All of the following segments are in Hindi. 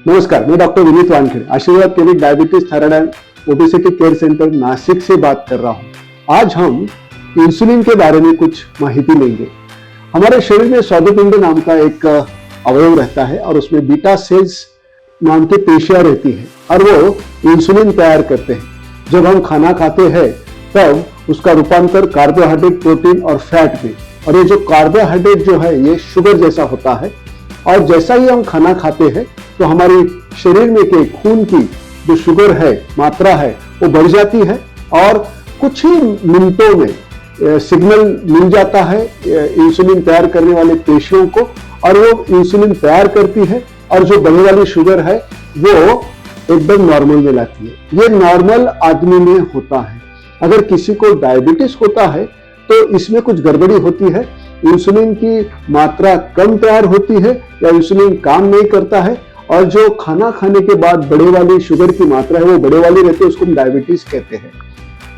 नमस्कार, मैं डॉक्टर विनीत वानखेड़े, आशीर्वाद clinic diabetes thyroid and obesity care centre Nashik से बात कर रहा हूं। आज हम इंसुलिन के बारे में कुछ माहिती लेंगे। हमारे शरीर में स्वादुपिंड नाम का एक अवयव रहता है और उसमें बीटा सेल्स नाम की पेशियां रहती है और वो इंसुलिन तैयार करते हैं। जब हम खाना खाते हैं तब उसका रूपांतर कार्बोहाइड्रेट, प्रोटीन और फैट में, और ये जो कार्बोहाइड्रेट जो है ये शुगर जैसा होता है और जैसा ही हम खाना खाते हैं तो हमारी शरीर में के खून की जो शुगर है, मात्रा है, वो बढ़ जाती है और कुछ ही मिनटों में सिग्नल मिल जाता है इंसुलिन तैयार करने वाले पेशियों को और वो इंसुलिन तैयार करती है और जो बढ़ने वाली शुगर है वो एकदम नॉर्मल में लाती है। ये नॉर्मल आदमी में होता है। अगर किसी को डायबिटीज होता है तो इसमें कुछ गड़बड़ी होती है, इंसुलिन की मात्रा कम तैयार होती है या इंसुलिन काम नहीं करता है और जो खाना खाने के बाद बड़े वाली शुगर की मात्रा है वो बड़े वाली रहती है, उसको हम डायबिटीज कहते हैं।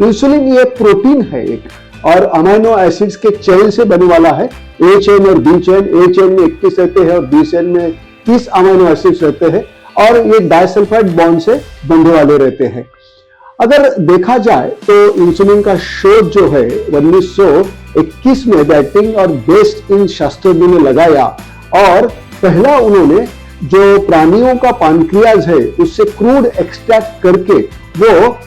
इंसुलिन ये प्रोटीन है एक और अमाइनो एसिड्स के चेन से बने वाला है। ए चेन और बी चेन, ए चेन में 21 रहते हैं और बी चेन में 30 अमाइनो एसिड्स रहते हैं और ये डाइसल्फाइड बॉन्ड से बंधे वाले रहते हैं। अगर देखा जाए तो इंसुलिन का शोध जो है 1921 में बैटिंग और बेस्ट इन शास्त्रज्ञ ने लगाया और पहला उन्होंने जो प्राणियों का पानक्रियाज है उससे क्रूड एक्सट्रैक्ट करके वो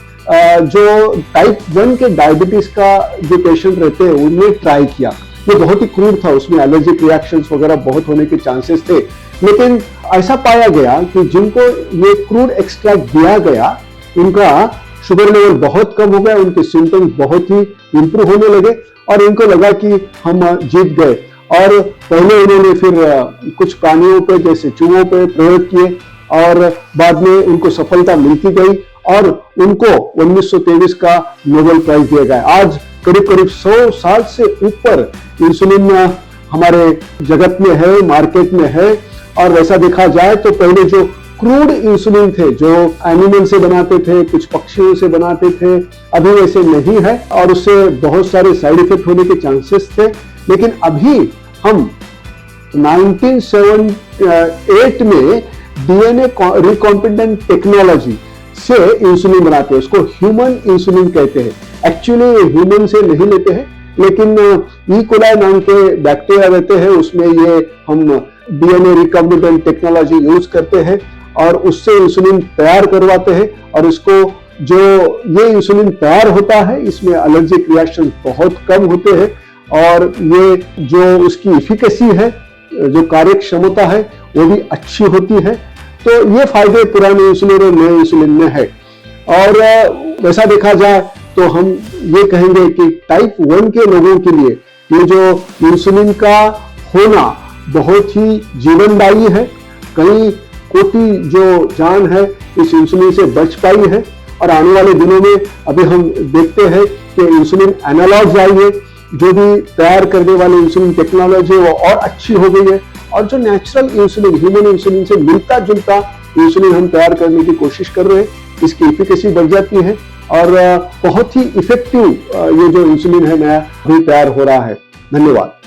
जो टाइप 1 के डायबिटीज का जो पेशेंट रहते हैं उनमें ट्राई किया। ये बहुत ही क्रूड था, उसमें एलर्जिक रिएक्शंस वगैरह बहुत होने के चांसेस थे, लेकिन ऐसा पाया गया कि जिनको ये क्रूड एक्सट्रैक्ट दिया गया उनका शुगर लेवल बहुत कम हो गया, उनके सिम्टम्स बहुत ही इंप्रूव होने लगे और इनको लगा कि हम जीत गए। और पहले उन्होंने फिर कुछ प्राणियों पे जैसे चूहों पे प्रयोग किए और बाद में उनको सफलता मिलती गई और उनको 1923 का नोबेल प्राइज दिया गया। आज करीब करीब 100 साल से ऊपर इंसुलिन हमारे जगत में है, मार्केट में है। और वैसा देखा जाए तो पहले जो क्रूड इंसुलिन थे जो एनिमल से बनाते थे, कुछ पक्षियों से बनाते थे, अभी वैसे नहीं है और उससे बहुत सारे साइड इफेक्ट होने के चांसेस थे। लेकिन अभी हम 1978 में डीएनए रिकॉम्बिनेंट टेक्नोलॉजी से इंसुलिन बनाते हैं, उसको ह्यूमन इंसुलिन कहते हैं। एक्चुअली ह्यूमन से नहीं लेते हैं, लेकिन ई कोलाई नाम के बैक्टीरिया रहते हैं, उसमें ये हम डीएनए रिकॉम्बिनेंट टेक्नोलॉजी यूज करते हैं और उससे इंसुलिन तैयार करवाते हैं। और इसको जो ये इंसुलिन तैयार होता है इसमें एलर्जिक रिएक्शन बहुत कम होते हैं और ये जो उसकी एफिकेसी है, जो कार्य क्षमता है वो भी अच्छी होती है। तो ये फायदे पुराने इंसुलिन और नए इंसुलिन में है। और वैसा देखा जाए तो हम ये कहेंगे कि टाइप 1 के लोगों के लिए ये जो इंसुलिन का होना बहुत ही जीवनदायी है। कई कोटि जो जान है इस इंसुलिन से बच पाई है और आने वाले दिनों में अभी हम देखते हैं कि इंसुलिन एनालॉग्स आई है, जो भी तैयार करने वाली इंसुलिन टेक्नोलॉजी वो और अच्छी हो गई है और जो नेचुरल इंसुलिन, ह्यूमन इंसुलिन से मिलता जुलता इंसुलिन हम तैयार करने की कोशिश कर रहे हैं, इसकी एफिकेसी बढ़ जाती है और बहुत ही इफेक्टिव ये जो इंसुलिन है नया भी तैयार हो रहा है। धन्यवाद।